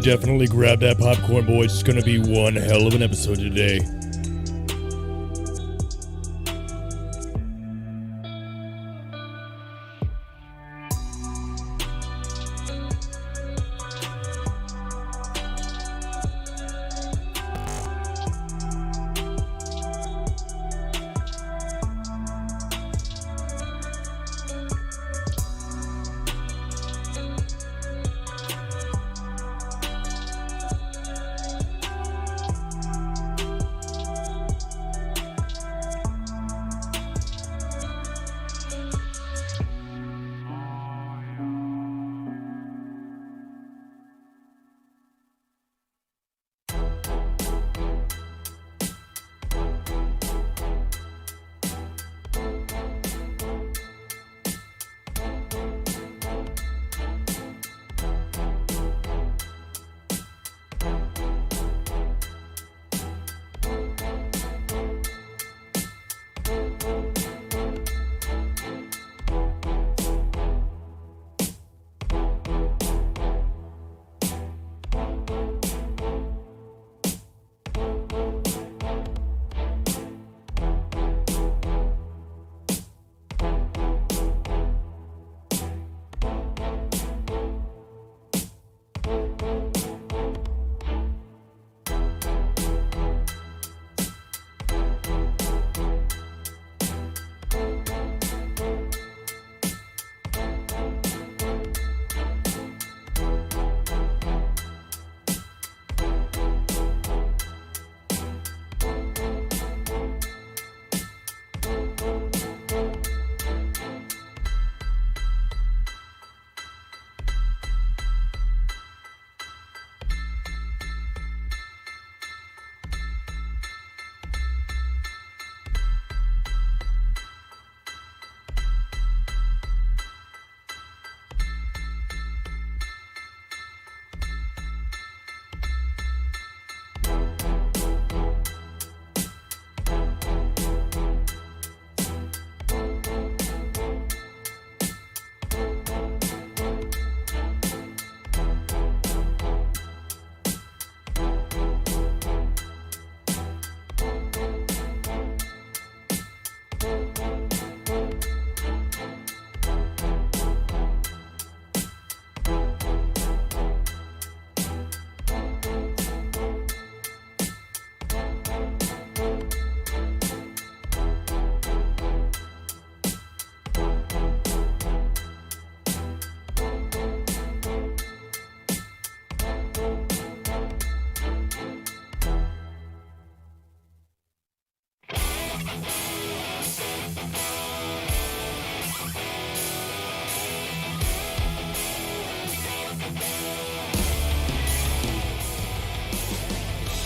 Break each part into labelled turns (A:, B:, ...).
A: Definitely grab that popcorn, boys. It's gonna be one hell of an episode today.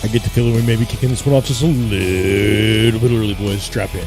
A: I get the feeling we may be kicking this one off just a little bit early, boys. Strap in.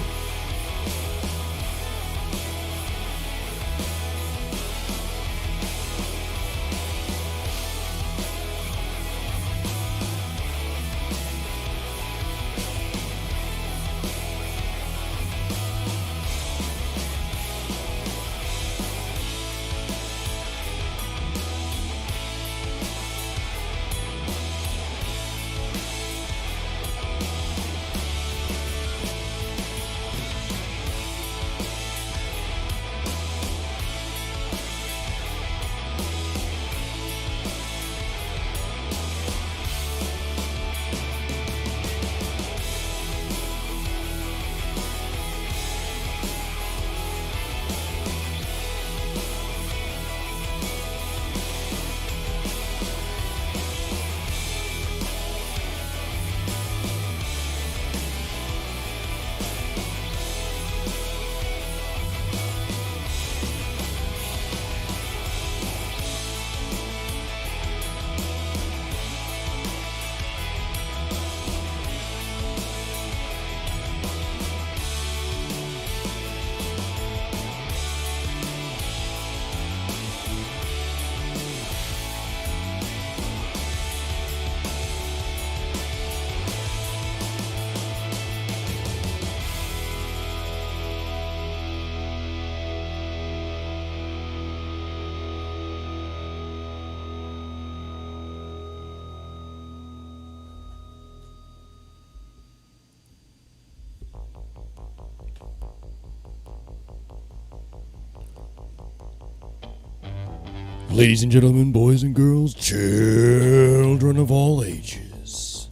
A: Ladies and gentlemen, boys and girls, children of all ages,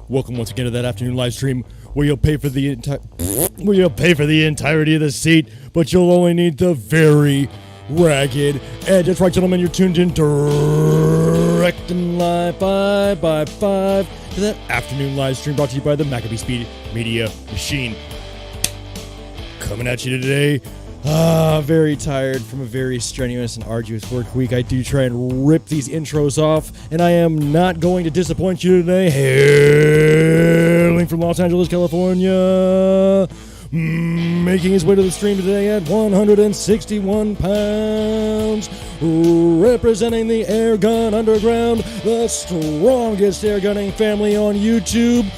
A: welcome once again to that afternoon live stream where you'll pay for the entirety of the seat, but you'll only need the very ragged edge. That's right, gentlemen, you're tuned in direct and live 5x5 to that afternoon live stream brought to you by the MACABESPEED Media Machine. Coming at you today. Very tired from a very strenuous and arduous work week. I do try and rip these intros off, and I am not going to disappoint you today. Hailing from Los Angeles, California, making his way to the stream today at 161 pounds, representing the Airgun Underground, the strongest airgunning family on YouTube,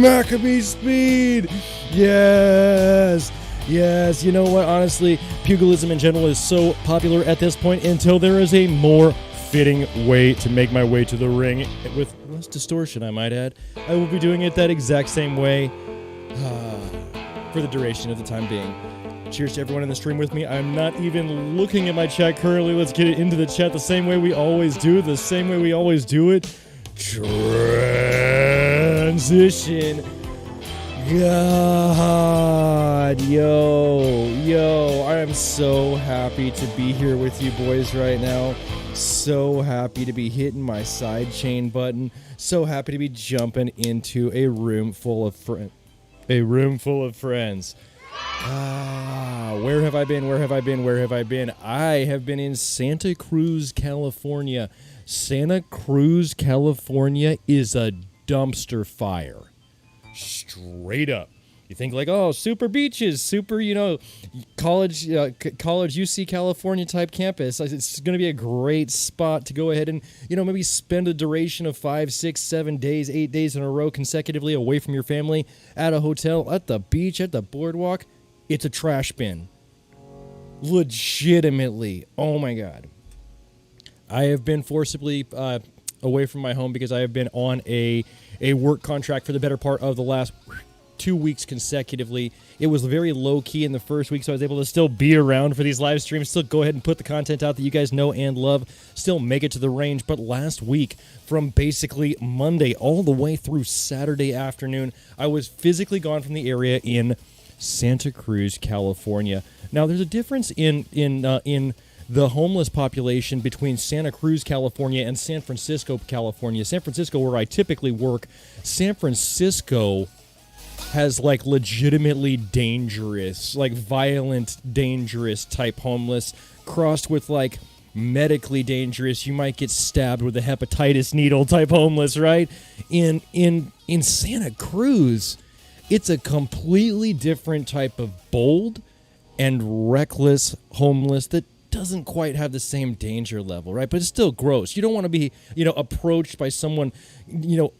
A: MACABESPEED. Yes, you know what, honestly, pugilism in general is so popular at this point until there is a more fitting way to make my way to the ring with less distortion, I might add. I will be doing it that exact same way for the duration of the time being. Cheers to everyone in the stream with me. I'm not even looking at my chat currently. Let's get it into the chat the same way we always do it. Transition. God, yo, I am so happy to be here with you boys right now. So happy to be hitting my side chain button. So happy to be jumping into a room full of friends. Where have I been? I have been in Santa Cruz, California. Santa Cruz, California is a dumpster fire. Straight up. You think like, oh, super beaches, super, college UC California type campus. It's going to be a great spot to go ahead and, maybe spend a duration of 5, 6, 7 days, 8 days in a row consecutively away from your family at a hotel, at the beach, at the boardwalk. It's a trash bin. Legitimately. Oh my God. I have been forcibly away from my home because I have been on a work contract for the better part of the last 2 weeks consecutively. It was very low-key in the first week, so I was able to still be around for these live streams, still go ahead and put the content out that you guys know and love, still make it to the range. But last week, from basically Monday all the way through Saturday afternoon, I was physically gone from the area in Santa Cruz, California. Now, there's a difference in the homeless population between Santa Cruz, California, and San Francisco, California. San Francisco, where I typically work, San Francisco has, legitimately dangerous, violent, dangerous type homeless, crossed with, medically dangerous, you might get stabbed with a hepatitis needle type homeless, right? In Santa Cruz, it's a completely different type of bold and reckless homeless that doesn't quite have the same danger level, right? But it's still gross. You don't want to be, approached by someone,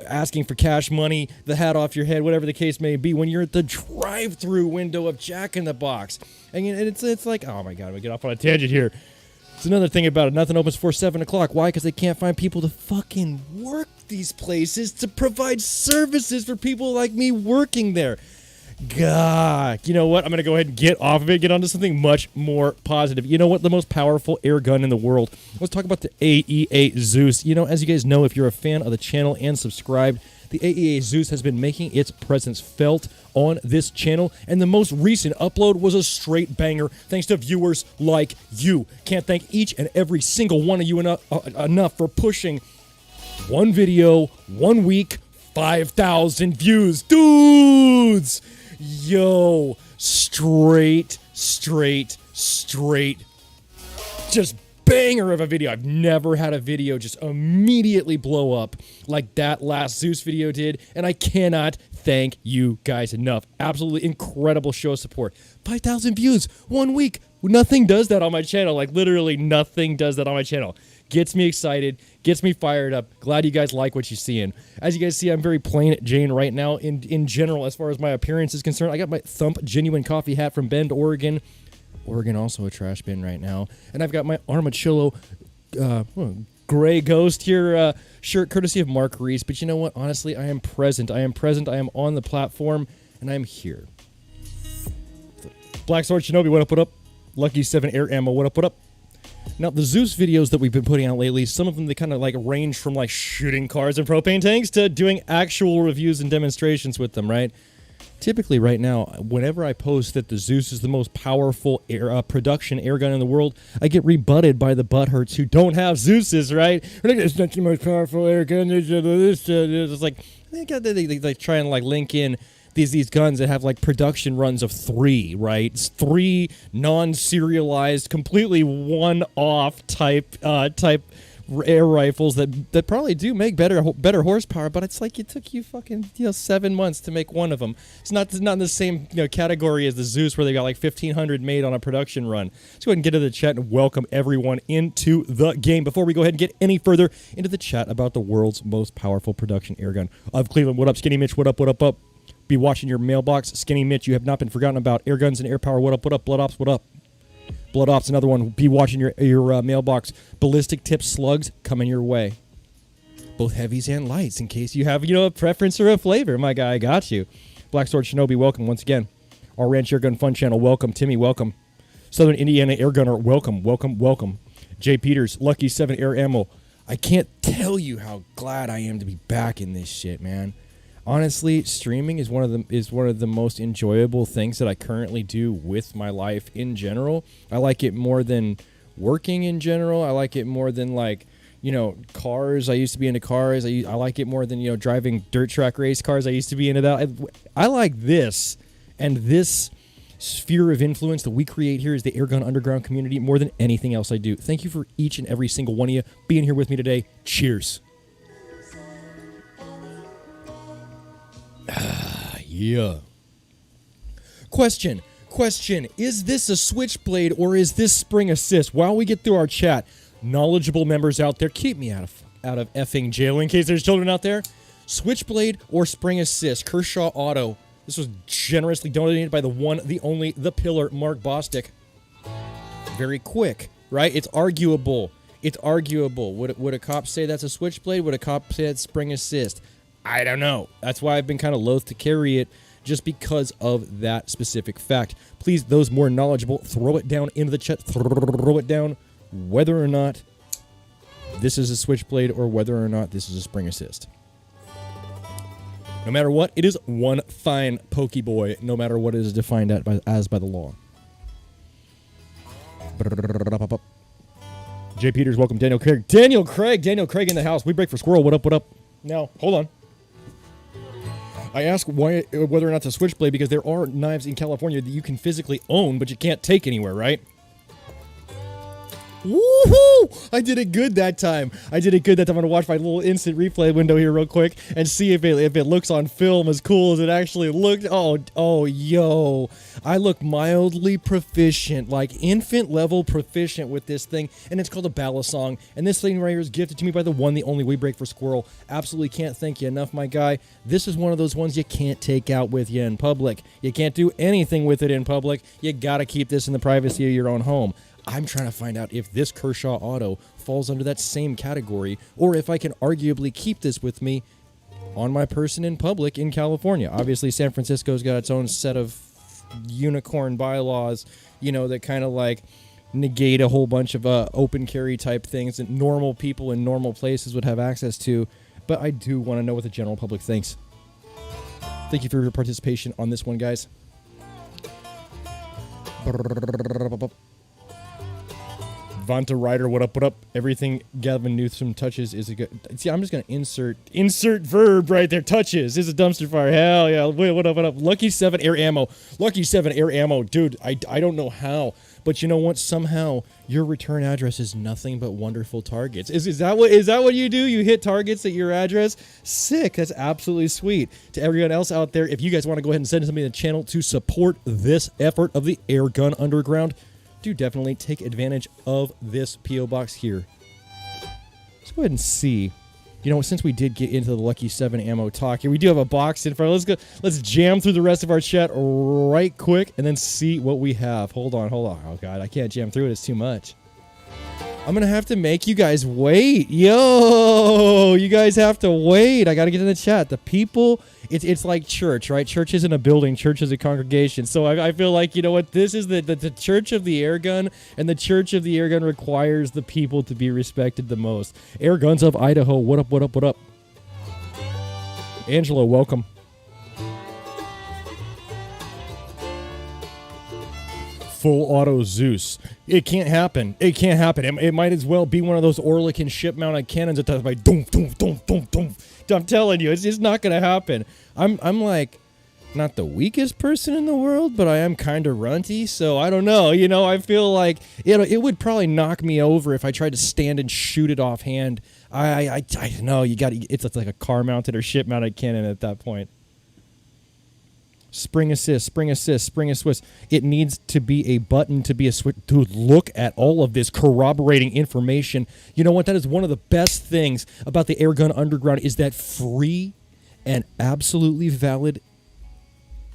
A: asking for cash money, the hat off your head, whatever the case may be, when you're at the drive-through window of Jack in the Box. And it's like, oh my God, I'm going to get off on a tangent here. It's another thing about it. Nothing opens before 7 o'clock. Why? Because they can't find people to fucking work these places to provide services for people like me working there. God, you know what? I'm going to go ahead and get off of it, get onto something much more positive. You know what? The most powerful air gun in the world. Let's talk about the AEA Zeus. As you guys know, if you're a fan of the channel and subscribed, the AEA Zeus has been making its presence felt on this channel, and the most recent upload was a straight banger thanks to viewers like you. Can't thank each and every single one of you enough for pushing one video, 1 week, 5,000 views. Dudes! Yo, straight, just banger of a video. I've never had a video just immediately blow up like that last Zeus video did, and I cannot thank you guys enough. Absolutely incredible show of support. 5,000 views, 1 week. Nothing does that on my channel. Literally nothing does that on my channel. Gets me excited, gets me fired up. Glad you guys like what you're seeing. As you guys see, I'm very plain Jane right now in general as far as my appearance is concerned. I got my Thump Genuine Coffee hat from Bend, Oregon. Oregon also a trash bin right now. And I've got my Armachillo Gray Ghost here shirt courtesy of Mark Reese. But you know what? Honestly, I am present. I am on the platform, and I am here. Black Sword Shinobi, what up, what up? Lucky 7 Air Ammo, what up, what up? Now, the Zeus videos that we've been putting out lately, some of them, they kind of like range from like shooting cars and propane tanks to doing actual reviews and demonstrations with them, right? Typically right now, whenever I post that the Zeus is the most powerful production air gun in the world, I get rebutted by the butthurts who don't have Zeuses, right? It's not the most powerful air gun. It's like, they try and like link in these guns that have like production runs of 3, right? It's 3 non-serialized, completely one-off type air rifles that probably do make better horsepower, but it's like it took you fucking 7 months to make one of them. It's not in the same category as the Zeus where they got like 1,500 made on a production run. Let's go ahead and get to the chat and welcome everyone into the game. Before we go ahead and get any further into the chat about the world's most powerful production air gun of Cleveland, what up, Skinny Mitch? What up? What up? Up? Be watching your mailbox, Skinny Mitch. You have not been forgotten about. Air guns and air power. What up? What up? Blood Ops. What up? Blood Ops, another one. Be watching your mailbox. Ballistic tip slugs coming your way. Both heavies and lights in case you have, a preference or a flavor. My guy, I got you. Black Sword Shinobi, welcome once again. Our Ranch Air Gun Fun Channel, welcome. Timmy, welcome. Southern Indiana Air Gunner, welcome, welcome, welcome. Jay Peters, Lucky 7 Air Ammo. I can't tell you how glad I am to be back in this shit, man. Honestly, streaming is one of the most enjoyable things that I currently do with my life in general. I like it more than working in general. I like it more than cars. I used to be into cars. I like it more than driving dirt track race cars. I used to be into that. I like this, and this sphere of influence that we create here is the Airgun Underground community more than anything else I do. Thank you for each and every single one of you being here with me today. Cheers. Yeah. Question. Is this a Switchblade or is this Spring Assist? While we get through our chat, knowledgeable members out there, keep me out of effing jail in case there's children out there. Switchblade or Spring Assist? Kershaw Auto. This was generously donated by the one, the only, the pillar, Mark Bostic. Very quick, right? It's arguable. Would a cop say that's a Switchblade? Would a cop say that's Spring Assist? I don't know. That's why I've been kind of loath to carry it, just because of that specific fact. Please, those more knowledgeable, throw it down into the chat. Throw it down whether or not this is a Switchblade or whether or not this is a Spring Assist. No matter what, it is one fine Pokeboy, no matter what it is defined as by the law. Jay Peters, welcome. Daniel Craig in the house. We break for squirrel. What up, what up? Now, hold on. I ask whether or not it's a Switchblade because there are knives in California that you can physically own, but you can't take anywhere, right? Woohoo! I did it good that time. I'm going to watch my little instant replay window here real quick and see if it looks on film as cool as it actually looked. Oh, yo. I look mildly proficient, like infant level proficient with this thing, and it's called a Balisong. And this thing right here is gifted to me by the one, the only We Break for Squirrel. Absolutely can't thank you enough, my guy. This is one of those ones you can't take out with you in public. You can't do anything with it in public. You gotta keep this in the privacy of your own home. I'm trying to find out if this Kershaw Auto falls under that same category, or if I can arguably keep this with me on my person in public in California. Obviously, San Francisco's got its own set of unicorn bylaws, that kind of like negate a whole bunch of open carry type things that normal people in normal places would have access to. But I do want to know what the general public thinks. Thank you for your participation on this one, guys. Vanta Ryder, what up, what up? Everything Gavin Newsom touches is a good... See, I'm just going to insert verb right there. Touches is a dumpster fire. Hell yeah. Wait, what up, what up? Lucky 7 Air Ammo. Lucky 7 Air Ammo. Dude, I don't know how, but you know what? Somehow your return address is nothing but wonderful targets. Is that what you do? You hit targets at your address? Sick. That's absolutely sweet. To everyone else out there, if you guys want to go ahead and send something to the channel to support this effort of the Airgun Underground, do definitely take advantage of this P.O. Box here. Let's go ahead and see. Since we did get into the Lucky 7 ammo talk here, we do have a box in front. Let's jam through the rest of our chat right quick and then see what we have. Hold on. Oh, God, I can't jam through it. It's too much. I'm going to have to make you guys wait. Yo, you guys have to wait. I got to get in the chat. The people, it's like church, right? Church isn't a building. Church is a congregation. So I feel like, you know what? This is the church of the Airgun, and the church of the Airgun requires the people to be respected the most. Airguns of Idaho. What up, what up, what up? Angelo, welcome. Full auto Zeus. It can't happen. It can't happen. It might as well be one of those Orlikin ship-mounted cannons that does like doom, doom, doom, doom, doom. I'm telling you, it's just not gonna happen. I'm like not the weakest person in the world, but I am kind of runty, so I don't know. You know, I feel like it would probably knock me over if I tried to stand and shoot it offhand. I know you got it's like a car-mounted or ship-mounted cannon at that point. Spring assist, spring assist, spring assist. It needs to be a button to be a switch. Dude, look at all of this corroborating information. You know what? That is one of the best things about the Airgun Underground is that free and absolutely valid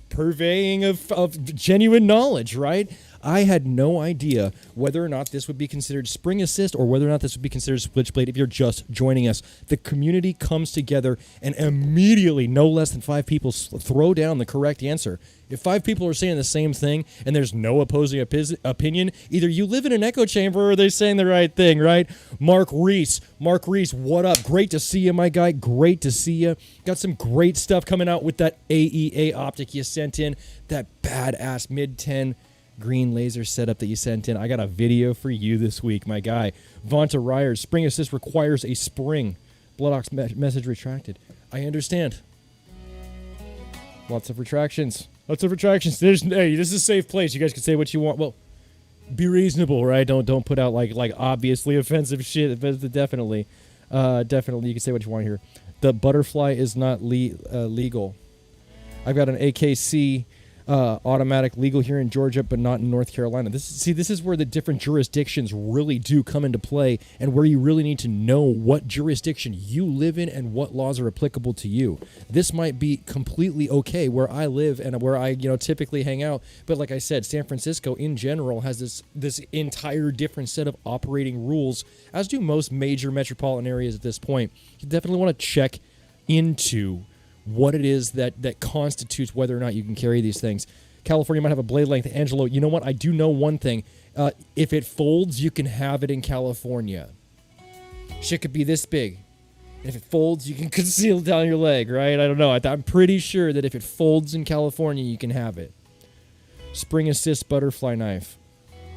A: purveying of genuine knowledge, right? I had no idea whether or not this would be considered spring assist or whether or not this would be considered switchblade if you're just joining us. The community comes together and immediately no less than 5 people throw down the correct answer. If 5 people are saying the same thing and there's no opposing opinion, either you live in an echo chamber or they're saying the right thing, right? Mark Reese, what up? Great to see you, my guy. Great to see you. Got some great stuff coming out with that AEA optic you sent in, that badass mid-10 green laser setup that you sent in. I got a video for you this week, my guy. Vonta Ryers, spring assist requires a spring. Bloodox message retracted. I understand. Lots of retractions. Lots of retractions. Hey, this is a safe place. You guys can say what you want. Well, be reasonable, right? Don't put out like obviously offensive shit. But definitely you can say what you want here. The butterfly is not legal. I've got an AKC automatic legal here in Georgia, but not in North Carolina. This is where the different jurisdictions really do come into play, and where you really need to know what jurisdiction you live in and what laws are applicable to you. This might be completely okay where I live and where I typically hang out, but like I said, San Francisco in general has this entire different set of operating rules, as do most major metropolitan areas at this point. You definitely want to check into what it is that constitutes whether or not you can carry these things. California might have a blade length. Angelo, you know what? I do know one thing. If it folds, you can have it in California. Shit could be this big. And if it folds, you can conceal it down your leg, right? I don't know. I'm pretty sure that if it folds in California, you can have it. Spring assist butterfly knife.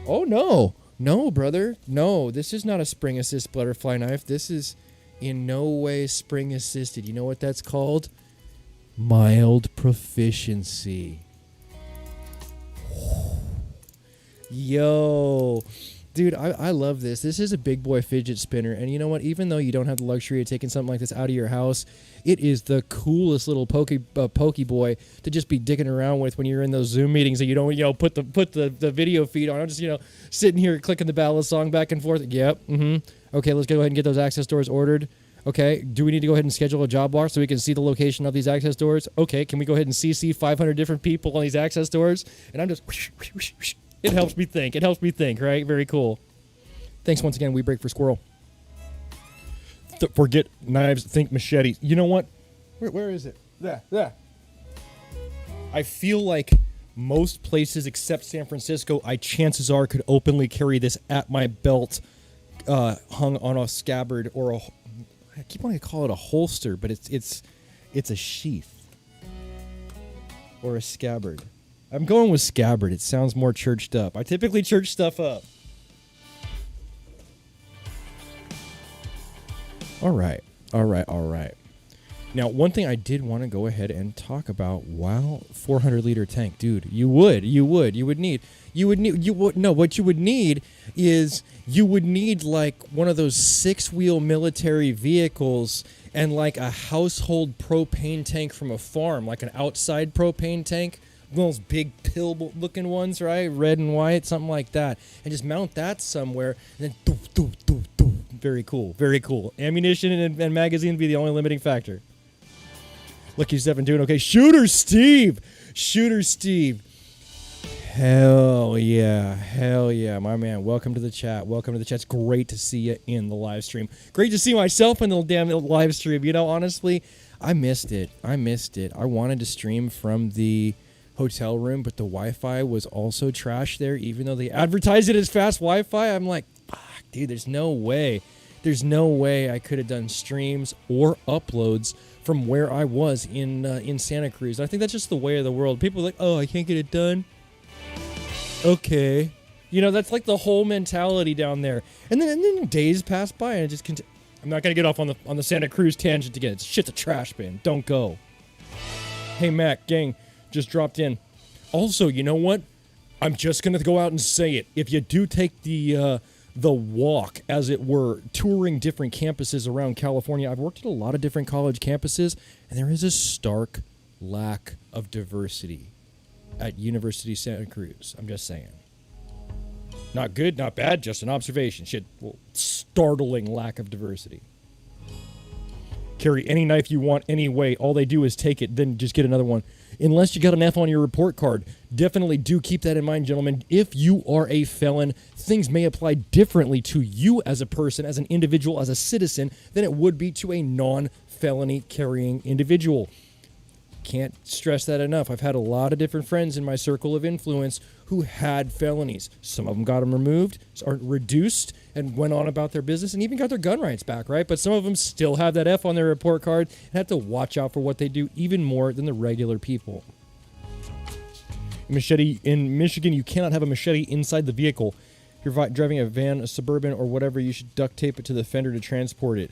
A: Oh, no. No, brother. No, this is not a spring assist butterfly knife. This is in no way spring assisted. You know what that's called? Mild proficiency. Yo, dude, I love this. This is a big boy fidget spinner, and you know what? Even though you don't have the luxury of taking something like this out of your house, it is the coolest little pokey boy to just be digging around with when you're in those Zoom meetings and you don't put the video feed on. I'm just sitting here clicking the ballad song back and forth. Yep. Okay, let's go ahead and get those access doors ordered. Okay, do we need to go ahead and schedule a job block so we can see the location of these access doors? Okay, can we go ahead and CC 500 different people on these access doors? And I'm just... It helps me think. It helps me think, right? Very cool. Thanks once again, We Break for Squirrel. Forget knives, think machetes. You know what? Where is it? There. I feel like most places except San Francisco, chances are could openly carry this at my belt, hung on a scabbard or a... I keep wanting to call it a holster, but it's a sheath or a scabbard. I'm going with scabbard. It sounds more churched up. I typically church stuff up. All right. Now, one thing I did want to go ahead and talk about. Wow, 400-liter tank, dude. What you would need is you would need like one of those 6-wheel military vehicles and like a household propane tank from a farm, like an outside propane tank, one of those big pill-looking ones, right? Red and white, something like that, and just mount that somewhere, and then doof. Very cool. Ammunition and magazine be the only limiting factor. Lucky 7 doing okay. Shooter Steve. Hell yeah, my man. Welcome to the chat. Welcome to the chat. It's great to see you in the live stream. Great to see myself in the damn live stream. You know, honestly, I missed it. I wanted to stream from the hotel room, but the Wi-Fi was also trash there, even though they advertised it as fast Wi-Fi. I'm like, fuck, dude, there's no way. There's no way I could have done streams or uploads from where I was in Santa Cruz. I think that's just the way of the world. People are like, oh, I can't get it done. Okay. You know, that's like the whole mentality down there. And then days pass by and it just I'm not going to get off on the Santa Cruz tangent again. It's shit's a trash bin. Don't go. Hey, Mac, gang, just dropped in. Also, you know what? I'm just going to go out and say it. If you do take the walk, as it were, touring different campuses around California, I've worked at a lot of different college campuses, and there is a stark lack of diversity at University Santa Cruz. I'm just saying. Not good, not bad, just an observation. Shit, well, startling lack of diversity. Carry any knife you want anyway. All they do is take it, then just get another one. Unless you got an F on your report card. Definitely do keep that in mind, gentlemen. If you are a felon, things may apply differently to you as a person, as an individual, as a citizen, than it would be to a non-felony carrying individual. Can't stress that enough. I've had a lot of different friends in my circle of influence who had felonies. Some of them got them removed, or reduced, and went on about their business and even got their gun rights back, right? But some of them still have that F on their report card and have to watch out for what they do even more than the regular people. Machete in Michigan, you cannot have a machete inside the vehicle. If you're driving a van, a Suburban, or whatever, you should duct tape it to the fender to transport it.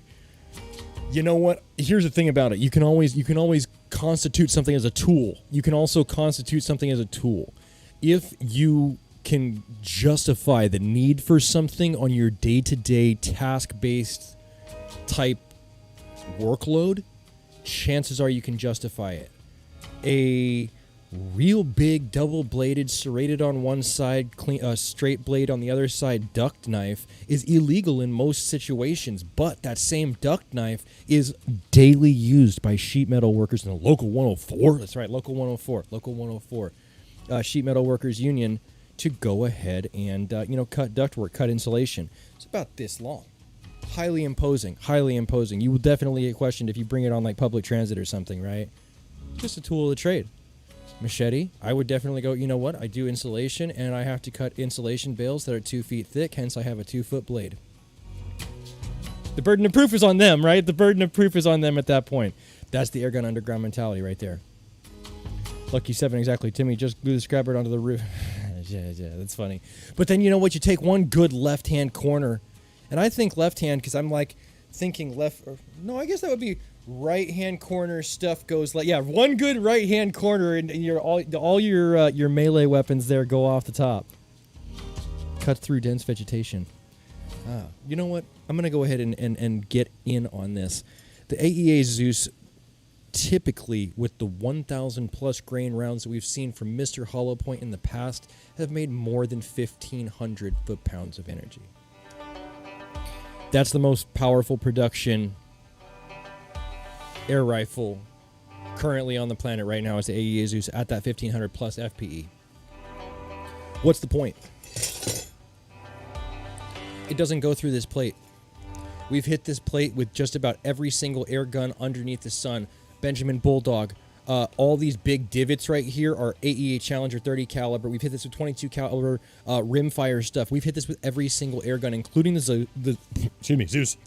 A: You know what? Here's the thing about it. You can always constitute something as a tool. You can also constitute something as a tool. If you can justify the need for something on your day-to-day task-based type workload, chances are you can justify it. A real big double-bladed, serrated on one side, straight blade on the other side duct knife is illegal in most situations, but that same duct knife is daily used by sheet metal workers in the Local 104. That's right, Local 104. Sheet Metal Workers Union to go ahead and cut ductwork, cut insulation. It's about this long. Highly imposing. You will definitely get questioned if you bring it on like public transit or something, right? Just a tool of the trade. Machete, I would definitely go, you know what? I do insulation and I have to cut insulation bales that are 2 feet thick, hence I have a 2-foot blade. The burden of proof is on them, right? The burden of proof is on them at that point. That's the Airgun Underground mentality right there. Lucky 7, exactly. Timmy, just glue the scrap bird onto the roof. yeah, that's funny. But then you know what? You take one good left-hand corner, and I think left-hand because I'm like thinking left. No, I guess that would be right-hand corner stuff goes like, yeah, one good right-hand corner, and all your melee weapons there go off the top. Cut through dense vegetation. You know what? I'm going to go ahead and get in on this. The AEA Zeus, typically with the 1,000 plus grain rounds that we've seen from Mr. Hollow Point in the past, have made more than 1,500 foot-pounds of energy. That's the most powerful production air rifle currently on the planet right now, is the AEA Zeus at that 1,500 plus FPE. What's the point? It doesn't go through this plate. We've hit this plate with just about every single air gun underneath the sun. Benjamin Bulldog. All these big divots right here are AEA Challenger 30 caliber. We've hit this with 22 caliber rimfire stuff. We've hit this with every single air gun, including the Zeus.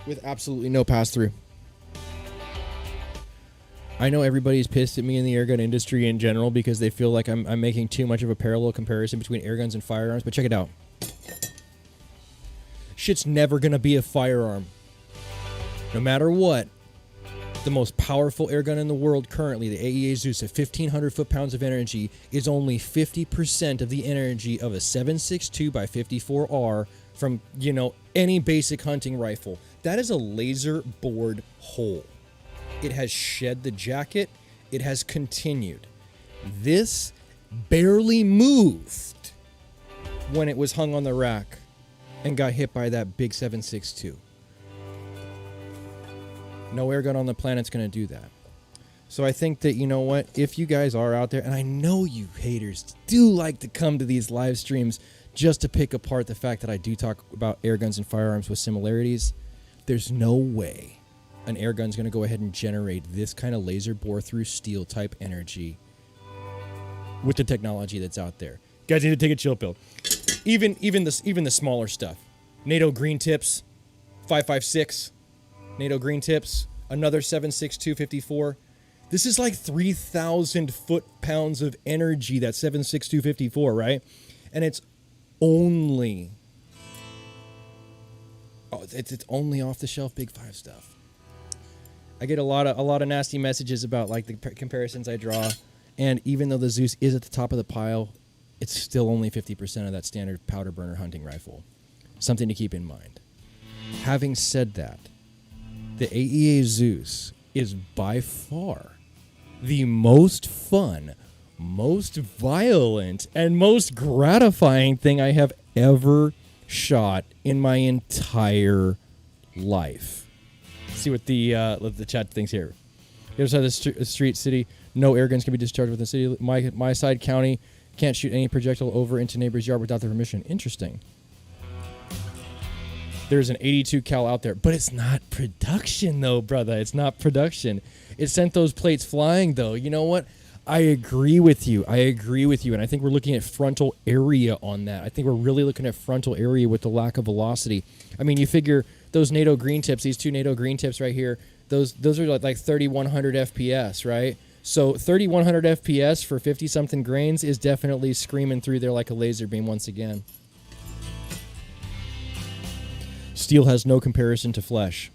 A: With absolutely no pass-through. I know everybody's pissed at me in the airgun industry in general because they feel like I'm making too much of a parallel comparison between airguns and firearms, but check it out. Shit's never gonna be a firearm. No matter what, the most powerful airgun in the world currently, the AEA Zeus at 1,500 foot-pounds of energy, is only 50% of the energy of a 7.62 by 54R from, any basic hunting rifle. That is a laser bored hole. It has shed the jacket. It has continued. This barely moved when it was hung on the rack and got hit by that big 7.62. No airgun on the planet's going to do that. So I think that, you know what, if you guys are out there, and I know you haters do like to come to these live streams just to pick apart the fact that I do talk about air guns and firearms with similarities, there's no way an air gun's going to go ahead and generate this kind of laser bore through steel type energy with the technology that's out there. Guys need to take a chill pill. Even the smaller stuff. NATO green tips, 5.56. NATO green tips, another 7.6254. This is like 3,000 foot-pounds of energy, that 7.6254, right? And it's only... Oh, it's only off-the-shelf Big 5 stuff. I get a lot of nasty messages about like the comparisons I draw, and even though the Zeus is at the top of the pile, it's still only 50% of that standard powder burner hunting rifle. Something to keep in mind. Having said that, the AEA Zeus is by far the most fun, most violent, and most gratifying thing I have ever shot in my entire life. Let's see what the chat thinks here. The other side of the street, city, no air guns can be discharged within the city. My side, county, can't shoot any projectile over into neighbor's yard without their permission. Interesting. There's an 82 cal out there, but it's not production though, brother. It's not production. It sent those plates flying though. You know what? I agree with you. And I think we're looking at frontal area on that. I think we're really looking at frontal area with the lack of velocity. I mean, you figure those NATO green tips, these two NATO green tips right here, those are like 3,100 FPS, right? So 3,100 FPS for 50-something grains is definitely screaming through there like a laser beam once again. Steel has no comparison to flesh.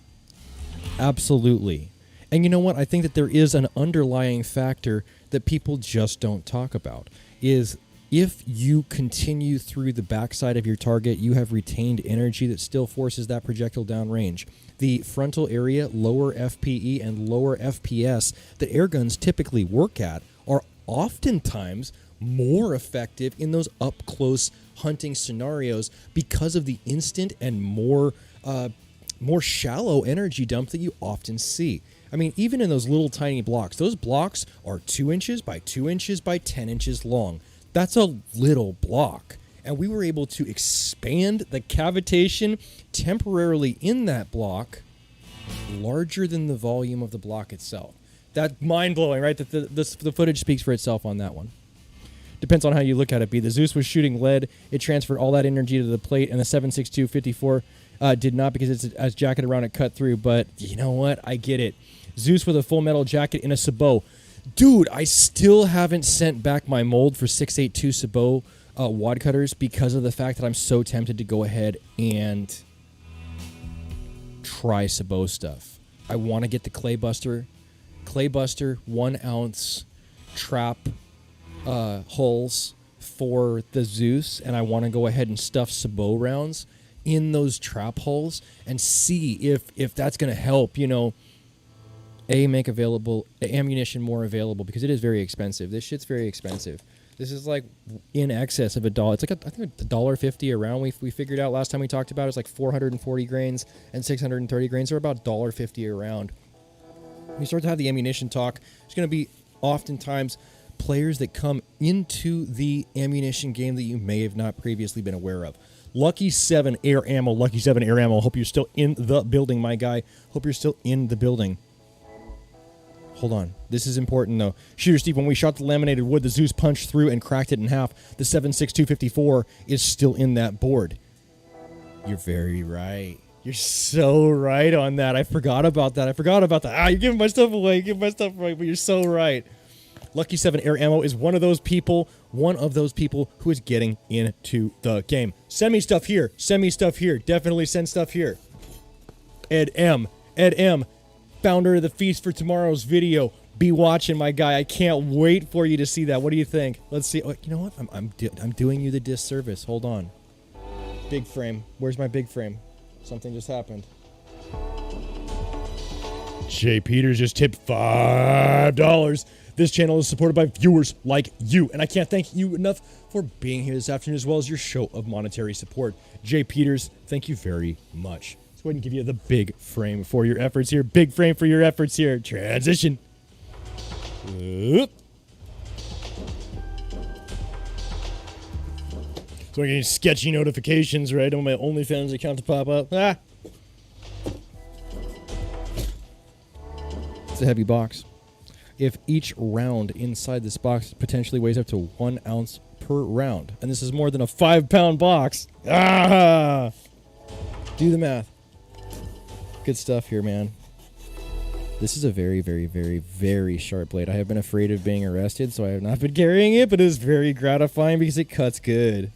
A: Absolutely. And you know what? I think that there is an underlying factor that people just don't talk about, is if you continue through the backside of your target, you have retained energy that still forces that projectile downrange. The frontal area, lower FPE, and lower FPS that air guns typically work at are oftentimes more effective in those up-close hunting scenarios because of the instant and more shallow energy dump that you often see. I mean, even in those little tiny blocks, those blocks are 2 inches by 2 inches by 10 inches long. That's a little block. And we were able to expand the cavitation temporarily in that block larger than the volume of the block itself. That's mind-blowing, right? The footage speaks for itself on that one. Depends on how you look at it, B. The Zeus was shooting lead. It transferred all that energy to the plate, and the 7.6254 did not because it's jacketed around it cut through. But you know what? I get it. Zeus with a full metal jacket in a sabot. Dude, I still haven't sent back my mold for 682 sabot wad cutters because of the fact that I'm so tempted to go ahead and try sabot stuff. I want to get the Clay Buster 1 ounce trap holes for the Zeus, and I want to go ahead and stuff sabot rounds in those trap holes and see if that's going to help, you know, make available ammunition more available, because it is very expensive. This shit's very expensive. This is like in excess of $1. It's like I think $1.50 a round. We figured out last time we talked about it was like 440 grains and 630 grains are about $1.50 a round. When you start to have the ammunition talk, it's going to be oftentimes players that come into the ammunition game that you may have not previously been aware of. Lucky 7 Air Ammo. Hope you're still in the building, my guy. Hope you're still in the building. Hold on. This is important, though. Shooter Steve, when we shot the laminated wood, the Zeus punched through and cracked it in half. The 7.6254 is still in that board. You're very right. You're so right on that. I forgot about that. You're giving my stuff away. But you're so right. Lucky 7 Air Ammo is one of those people who is getting into the game. Send me stuff here. Definitely send stuff here. Ed M, founder of the Feast for Tomorrow's video. Be watching, my guy. I can't wait for you to see that. What do you think? Let's see. Oh, you know what? I'm doing you the disservice. Hold on. Big frame. Where's my big frame? Something just happened. Jay Peters just tipped $5. This channel is supported by viewers like you, and I can't thank you enough for being here this afternoon, as well as your show of monetary support. Jay Peters, thank you very much. Let's go ahead and give you the big frame for your efforts here. Big frame for your efforts here. Transition. Oop. So I'm getting sketchy notifications, right, on my OnlyFans account to pop up. Ah! It's a heavy box. If each round inside this box potentially weighs up to 1 ounce per round, and this is more than a 5-pound box. Ah! Do the math. Good stuff here, man. This is a very, very, very, very sharp blade. I have been afraid of being arrested, so I have not been carrying it, but it is very gratifying because it cuts good.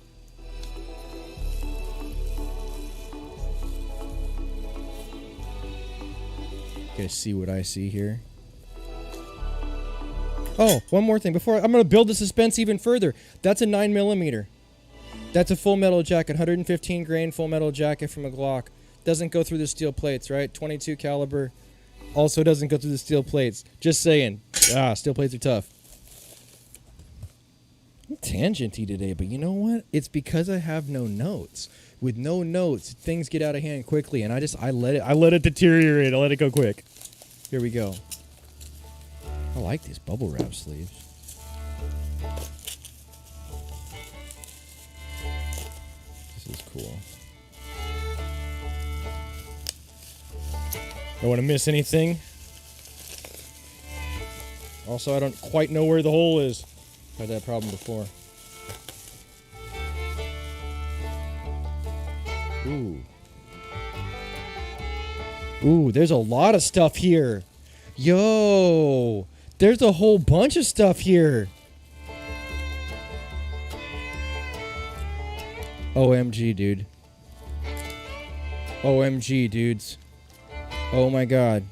A: Gonna see what I see here. Oh, one more thing before I'm gonna build the suspense even further. That's a 9mm. That's a full metal jacket, 115 grain full metal jacket from a Glock. Doesn't go through the steel plates, right? 22 caliber. Also doesn't go through the steel plates. Just saying. Ah, steel plates are tough. I'm tangenty today, but you know what? It's because I have no notes. With no notes, things get out of hand quickly, and I let it deteriorate. I let it go quick. Here we go. I like these bubble wrap sleeves. This is cool. Don't want to miss anything. Also, I don't quite know where the hole is. Had that problem before. Ooh. Ooh, there's a lot of stuff here. Yo, there's a whole bunch of stuff here. OMG, dude. OMG, dudes. Oh my god.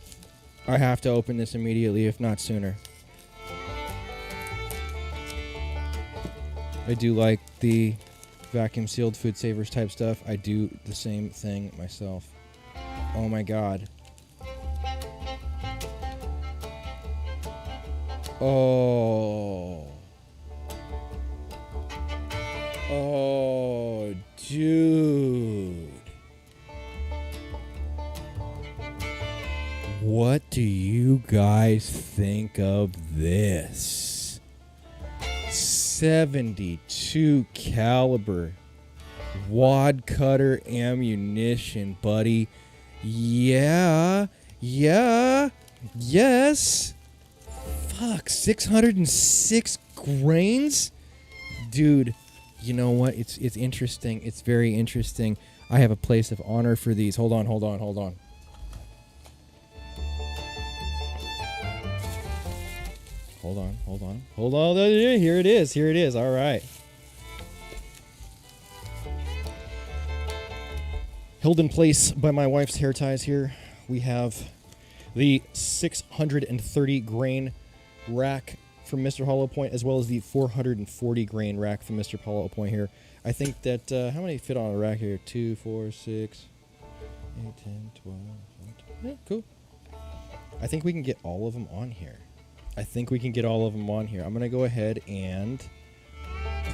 A: I have to open this immediately, if not sooner. I do like the vacuum sealed food savers type stuff. I do the same thing myself. Oh my god. Oh. Oh, dude. What do you guys think of this? 72 caliber wad cutter ammunition, buddy. Yeah. Yes. Fuck, 606 grains? Dude, you know what? It's interesting. It's very interesting. I have a place of honor for these. Hold on. Hold on, here it is. All right. Held in place by my wife's hair ties here, we have the 630 grain rack from Mr. Hollow Point, as well as the 440 grain rack from Mr. Hollow Point here. I think that, how many fit on a rack here? 2, 4, 6, 8, 10, 12, 14. Yeah, cool. I think we can get all of them on here. I'm going to go ahead and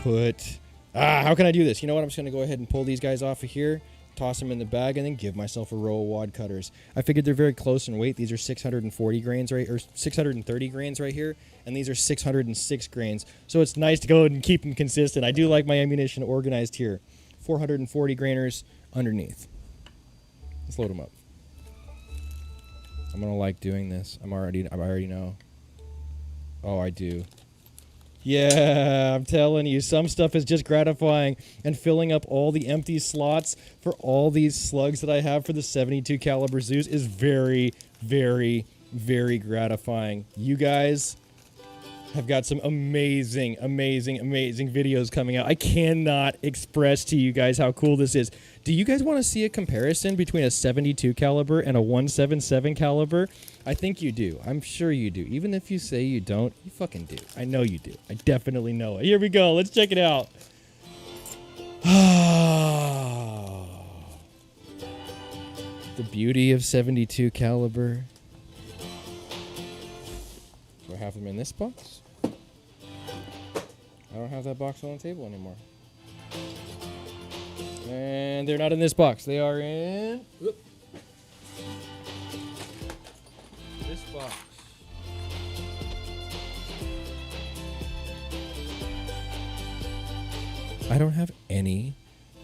A: put... how can I do this? You know what? I'm just going to go ahead and pull these guys off of here, toss them in the bag, and then give myself a row of wad cutters. I figured they're very close in weight. These are 640 grains right, or 630 grains right here, and these are 606 grains. So it's nice to go and keep them consistent. I do like my ammunition organized here. 440 grainers underneath. Let's load them up. I'm gonna like doing this. I already know. Oh, I do. Yeah, I'm telling you, some stuff is just gratifying, and filling up all the empty slots for all these slugs that I have for the 72 caliber Zeus is very, very, very gratifying. You guys have got some amazing videos coming out. I cannot express to you guys how cool this is. Do you guys want to see a comparison between a 72 caliber and a 177 caliber? I think you do. I'm sure you do. Even if you say you don't, you fucking do. I know you do. I definitely know it. Here we go. Let's check it out. The beauty of 72 caliber. Do I have them in this box? I don't have that box on the table anymore. And they're not in this box. They are in this box. I don't have any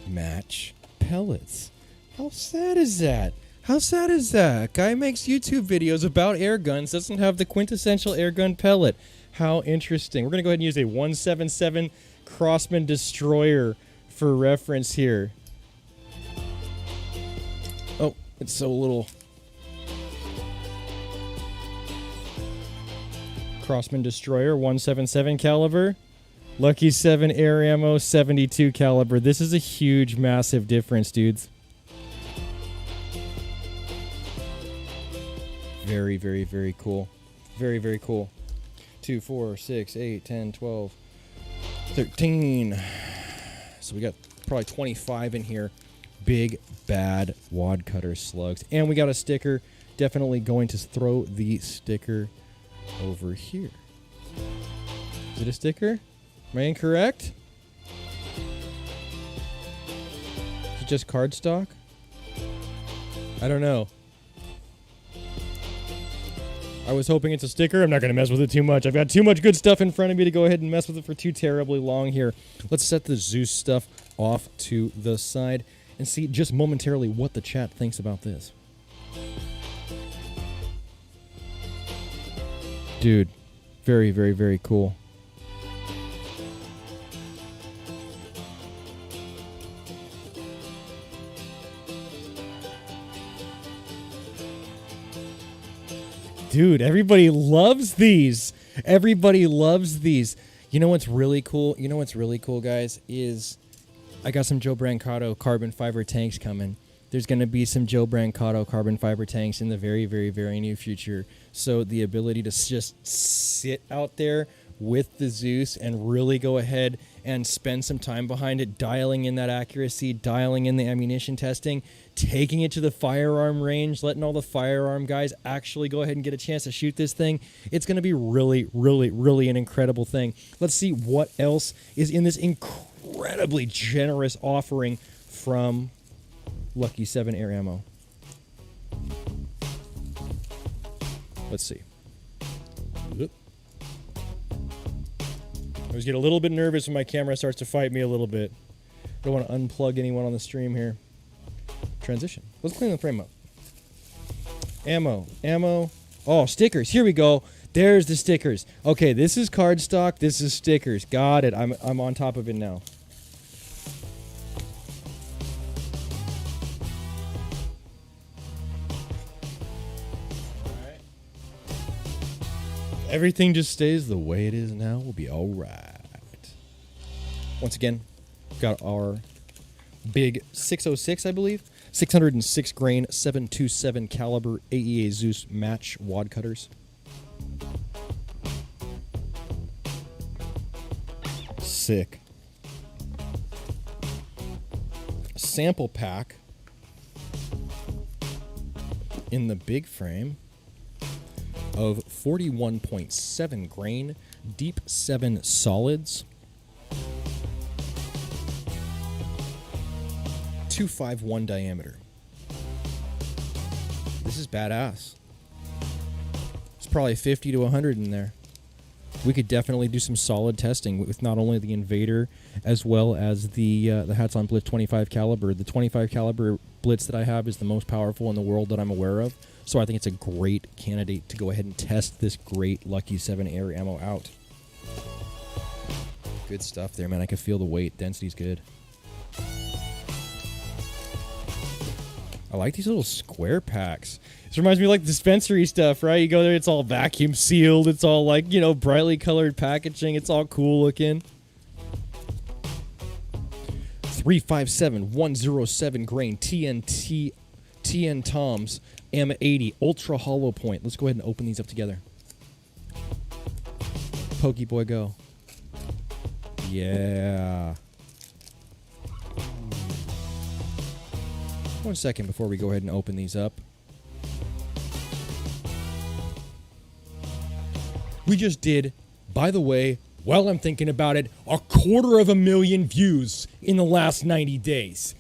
A: match pellets. How sad is that? How sad is that? Guy makes YouTube videos about air guns, doesn't have the quintessential air gun pellet. How interesting. We're going to go ahead and use a 177 Crossman Destroyer for reference here. Oh, it's so little. Crossman Destroyer, 177 caliber. Lucky 7 air ammo, 72 caliber. This is a huge, massive difference, dudes. Very, very, very cool. Very, very cool. 2, 4, 6, 8, 10, 12, 13. So we got probably 25 in here. Big, bad wad cutter slugs. And we got a sticker. Definitely going to throw the sticker over here. Is it a sticker? Am I incorrect? Is it just cardstock? I don't know. I was hoping it's a sticker. I'm not going to mess with it too much. I've got too much good stuff in front of me to go ahead and mess with it for too terribly long here. Let's set the Zeus stuff off to the side and see just momentarily what the chat thinks about this. Dude, very, very, very cool. Dude, everybody loves these. Everybody loves these. You know what's really cool? You know what's really cool, guys, is I got some Joe Brancato carbon fiber tanks coming. There's going to be some Joe Brancato carbon fiber tanks in the very, very, very near future. So the ability to just sit out there with the Zeus and really go ahead and spend some time behind it, dialing in that accuracy, dialing in the ammunition testing, taking it to the firearm range, letting all the firearm guys actually go ahead and get a chance to shoot this thing. It's going to be really, really, really an incredible thing. Let's see what else is in this incredibly generous offering from Lucky 7 Air Ammo. Let's see. Oop. I always get a little bit nervous when my camera starts to fight me a little bit. Don't want to unplug anyone on the stream here. Transition. Let's clean the frame up. Ammo. Ammo. Oh, stickers. Here we go. There's the stickers. Okay, this is cardstock. This is stickers. Got it. I'm on top of it now. Everything just stays the way it is now. We'll be all right. Once again, got our big 606, I believe. 606 grain, 727 caliber AEA Zeus match wad cutters. Sick. Sample pack in the big frame of 41.7 grain, deep 7 solids, 251 diameter. This is badass. It's probably 50 to 100 in there. We could definitely do some solid testing with not only the Invader as well as the Hatsan Blitz 25 caliber. The 25 caliber Blitz that I have is the most powerful in the world that I'm aware of. So I think it's a great candidate to go ahead and test this great Lucky 7 Air Ammo out. Good stuff there, man. I can feel the weight. Density's good. I like these little square packs. This reminds me of like dispensary stuff, right? You go there, it's all vacuum sealed. It's all like, you know, brightly colored packaging. It's all cool looking. 357 107 grain TN Toms M80 Ultra Hollow Point. Let's go ahead and open these up together. Pokey boy, go. Yeah. 1 second before we go ahead and open these up. We just did, by the way, while I'm thinking about it, 250,000 views in the last 90 days.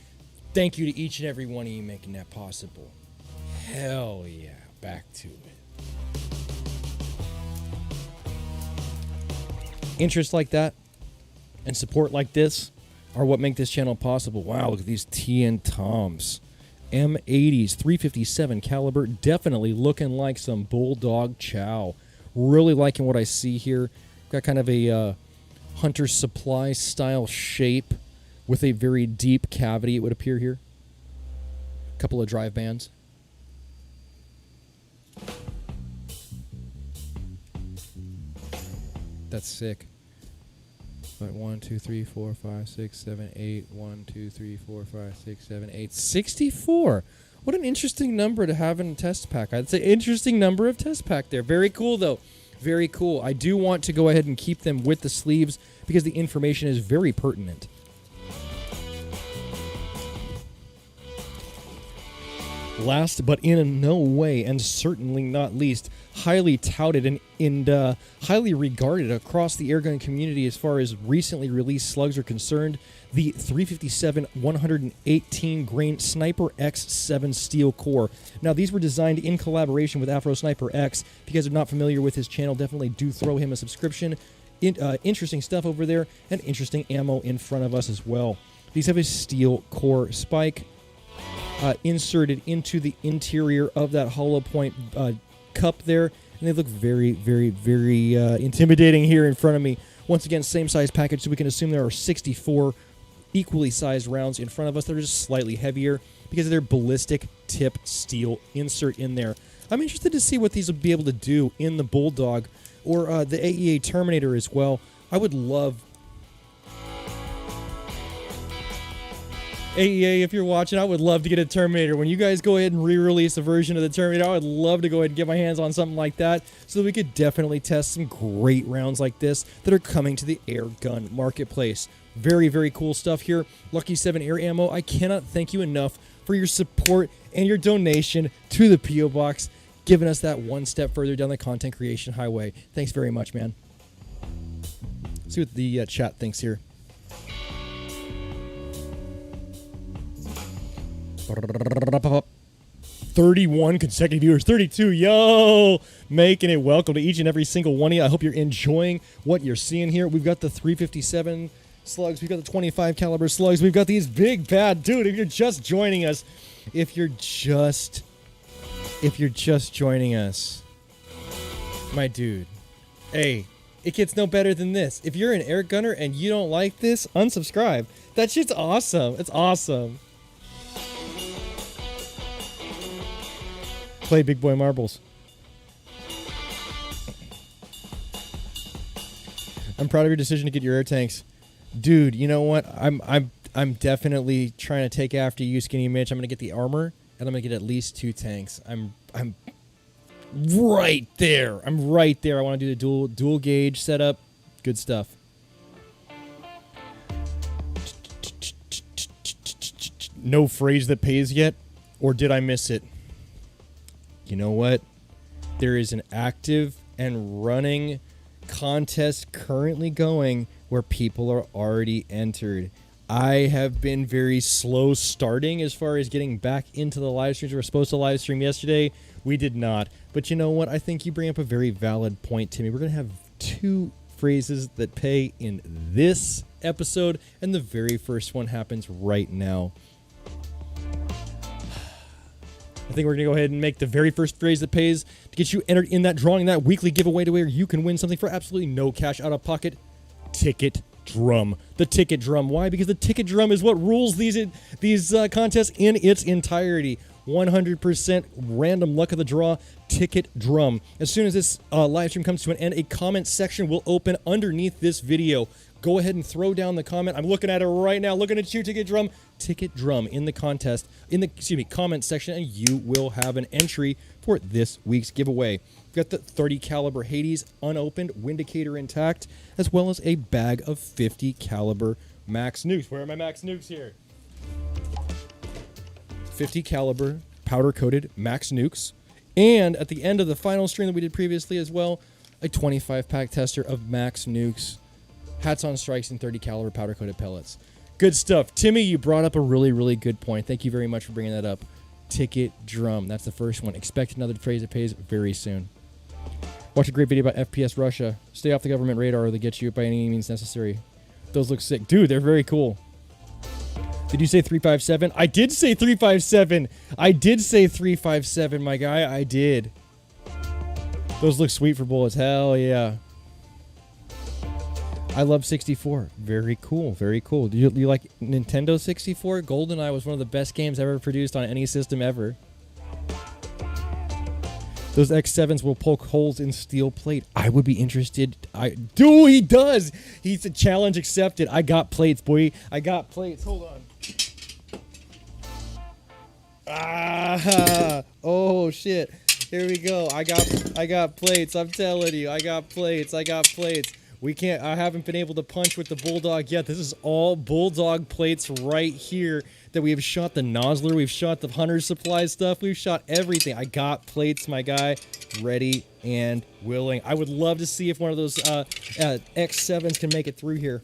A: Thank you to each and every one of you making that possible. Hell yeah, back to it. Interest like that and support like this, are what make this channel possible. Wow, look at these TN Toms. M80s, 357 caliber, definitely looking like some bulldog chow. Really liking what I see here. Got kind of a Hunter Supply style shape with a very deep cavity, it would appear here. Couple of drive bands. That's sick. But 1, 2, 3, 4, 5, 6, 7, 8. 1, 2, 3, 4, 5, 6, 7, 8. 64. What an interesting number to have in a test pack. I'd say interesting number of test pack there. Very cool, though. Very cool. I do want to go ahead and keep them with the sleeves because the information is very pertinent. Last but in no way, and certainly not least, highly touted and highly regarded across the airgun community as far as recently released slugs are concerned, the 357 118 grain Sniper X7 steel core. Now, these were designed in collaboration with Afro Sniper X. If you guys are not familiar with his channel, definitely do throw him a subscription. Interesting stuff over there, and interesting ammo in front of us as well. These have a steel core spike inserted into the interior of that hollow point cup there, and they look very, very, very intimidating here in front of me. Once again, same size package, so we can assume there are 64 equally sized rounds in front of us that are just slightly heavier because of their ballistic tip steel insert in there. I'm interested to see what these will be able to do in the Bulldog or the AEA Terminator as well. I would love... AEA, if you're watching, I would love to get a Terminator. When you guys go ahead and re-release a version of the Terminator, I would love to go ahead and get my hands on something like that so that we could definitely test some great rounds like this that are coming to the airgun marketplace. Very, very cool stuff here. Lucky 7 Air Ammo, I cannot thank you enough for your support and your donation to the P.O. Box, giving us that one step further down the content creation highway. Thanks very much, man. Let's see what the chat thinks here. 31 consecutive viewers, 32, yo, making it. Welcome to each and every single one of you. I hope you're enjoying what you're seeing here. We've got the 357 slugs, we've got the 25 caliber slugs, we've got these big bad, dude, if you're just joining us, if you're just joining us, my dude, hey, it gets no better than this. If you're an air gunner and you don't like this, unsubscribe. That shit's awesome. It's awesome. Play big boy marbles. I'm proud of your decision to get your air tanks, dude. You know what? I'm definitely trying to take after you, Skinny Mitch. I'm gonna get the armor, and I'm gonna get at least 2 tanks. I'm right there. I'm right there. I want to do the dual gauge setup. Good stuff. No phrase that pays yet, or did I miss it? You know what? There is an active and running contest currently going where people are already entered. I have been very slow starting as far as getting back into the live streams. We were supposed to live stream yesterday. We did not. But you know what? I think you bring up a very valid point, Timmy. We're going to have 2 phrases that pay in this episode, and the very first one happens right now. I think we're going to go ahead and make the very first phrase that pays to get you entered in that drawing, that weekly giveaway to where you can win something for absolutely no cash out of pocket. Ticket drum. The ticket drum. Why? Because the ticket drum is what rules these contests in its entirety. 100% random luck of the draw. Ticket drum. As soon as this live stream comes to an end, a comment section will open underneath this video. Go ahead and throw down the comment. I'm looking at it right now. Looking at you, ticket drum. Ticket drum in the contest, in the comment section, and you will have an entry for this week's giveaway. We've got the 30 caliber Hades unopened, windicator intact, as well as a bag of 50 caliber Max Nukes. Where are my Max Nukes here? 50 caliber powder coated Max Nukes, and at the end of the final stream that we did previously as well, a 25 pack tester of Max Nukes, hats on strikes, and 30 caliber powder coated pellets. Good stuff. Timmy, you brought up a really, really good point. Thank you very much for bringing that up. Ticket drum. That's the first one. Expect another phrase that pays very soon. Watch a great video about FPS Russia. Stay off the government radar or they get you by any means necessary. Those look sick. Dude, they're very cool. Did you say 357? I did say 357. I did say 357, my guy. I did. Those look sweet for bullets. Hell yeah. I love 64. Very cool. Very cool. Do you like Nintendo 64? GoldenEye was one of the best games ever produced on any system ever. Those X7s will poke holes in steel plate. I would be interested. Dude, he does. He's a challenge accepted. I got plates, boy. I got plates. Hold on. Ah, oh shit. Here we go. I got plates. I'm telling you. I got plates. I haven't been able to punch with the Bulldog yet. This is all Bulldog plates right here that we have shot the Nosler. We've shot the Hunter Supply stuff. We've shot everything. I got plates, my guy, ready and willing. I would love to see if one of those X7s can make it through here.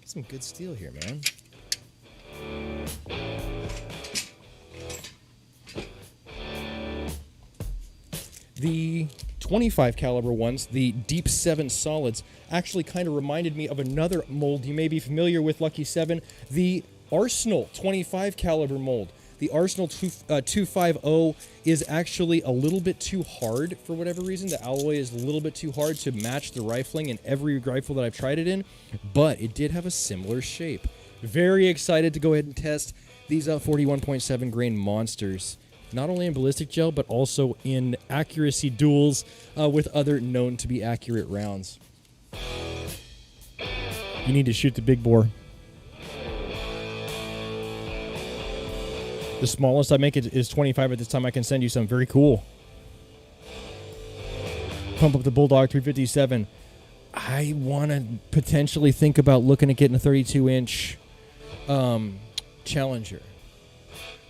A: Some good steel here, man. The 25 caliber ones, the Deep 7 solids, actually kind of reminded me of another mold you may be familiar with, Lucky 7, the Arsenal 25 caliber mold. The Arsenal 250 is actually a little bit too hard for whatever reason. The alloy is a little bit too hard to match the rifling in every rifle that I've tried it in, but it did have a similar shape. Very excited to go ahead and test these 41.7 grain monsters. Not only in ballistic gel, but also in accuracy duels with other known to be accurate rounds. You need to shoot the big bore. The smallest I make it is 25 at this time. I can send you some. Very cool. Pump up the Bulldog 357. I want to potentially think about looking at getting a 32-inch Challenger.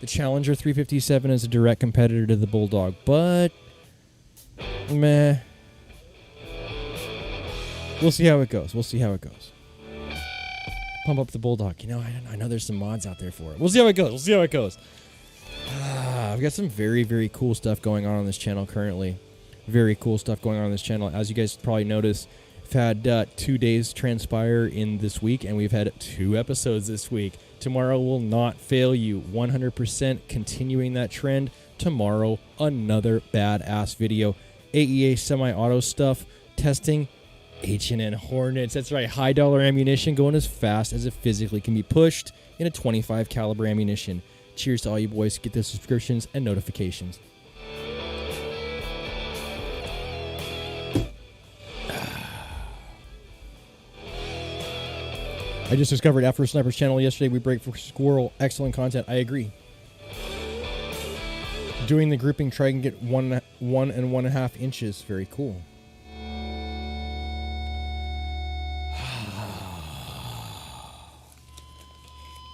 A: The Challenger 357 is a direct competitor to the Bulldog, but meh. We'll see how it goes. Pump up the Bulldog. You know, I know there's some mods out there for it. We'll see how it goes. I've got some very, very cool stuff going on this channel currently. Very cool stuff going on this channel. As you guys probably noticed, I've had 2 days transpire in this week, and we've had 2 episodes this week. Tomorrow will not fail you. 100% continuing that trend. Tomorrow, another badass video. AEA semi-auto stuff. Testing H&N Hornets. That's right. High dollar ammunition going as fast as it physically can be pushed in a 25 caliber ammunition. Cheers to all you boys. Get the subscriptions and notifications. I just discovered Afro Sniper's channel yesterday. We break for squirrel. Excellent content. I agree. Doing the grouping, try and get 1 and 1.5 inches. Very cool.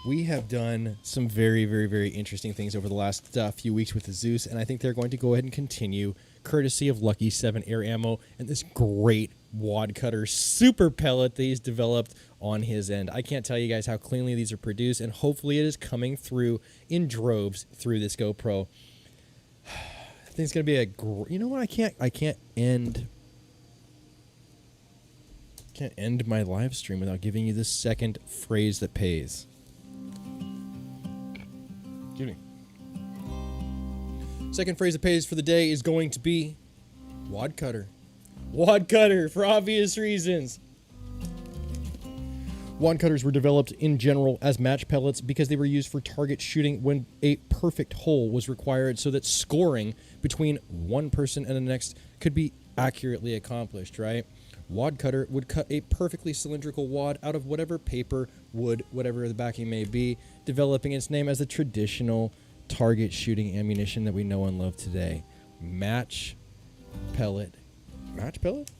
A: We have done some very, very, very interesting things over the last few weeks with the Zeus, and I think they're going to go ahead and continue, courtesy of Lucky 7 Air Ammo and this great wad cutter super pellet that he's developed on his end. I can't tell you guys how cleanly these are produced, and hopefully it is coming through in droves through this GoPro. I think it's going to be a you know what? I can't end my live stream without giving you the second phrase that pays. Excuse me. Second phrase that pays for the day is going to be wad cutter. Wad cutter, for obvious reasons. Wad cutters were developed in general as match pellets because they were used for target shooting when a perfect hole was required, so that scoring between one person and the next could be accurately accomplished, right? Wad cutter would cut a perfectly cylindrical wad out of whatever paper, wood, whatever the backing may be, developing its name as the traditional target shooting ammunition that we know and love today. Match pellet. Match pellet?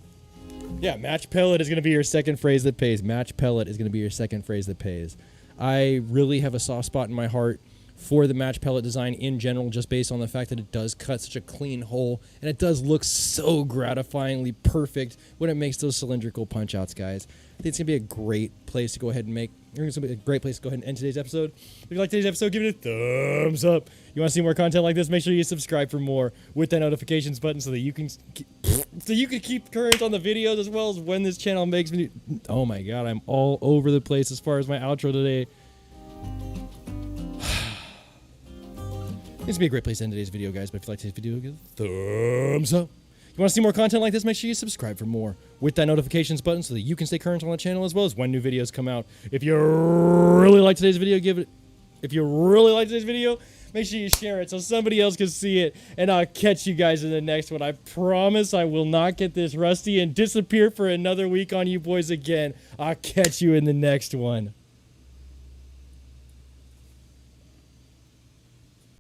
A: Yeah, match pellet is going to be your second phrase that pays. Match pellet is going to be your second phrase that pays. I really have a soft spot in my heart for the match pellet design in general, just based on the fact that it does cut such a clean hole, and it does look so gratifyingly perfect when it makes those cylindrical punch outs, guys. I think it's going to be a great place to go ahead and make. It's going to be a great place to go ahead and end today's episode. If you like today's episode, give it a thumbs up. You want to see more content like this, make sure you subscribe for more with that notifications button so that you can keep current on the videos, as well as when this channel makes me. Oh my god, I'm all over the place as far as my outro today. This would be a great place to end today's video, guys. But if you like today's video, give it a thumbs up. If you want to see more content like this, make sure you subscribe for more with that notifications button so that you can stay current on the channel as well as when new videos come out. If you really like today's video, make sure you share it so somebody else can see it. And I'll catch you guys in the next one. I promise I will not get this rusty and disappear for another week on you boys again. I'll catch you in the next one.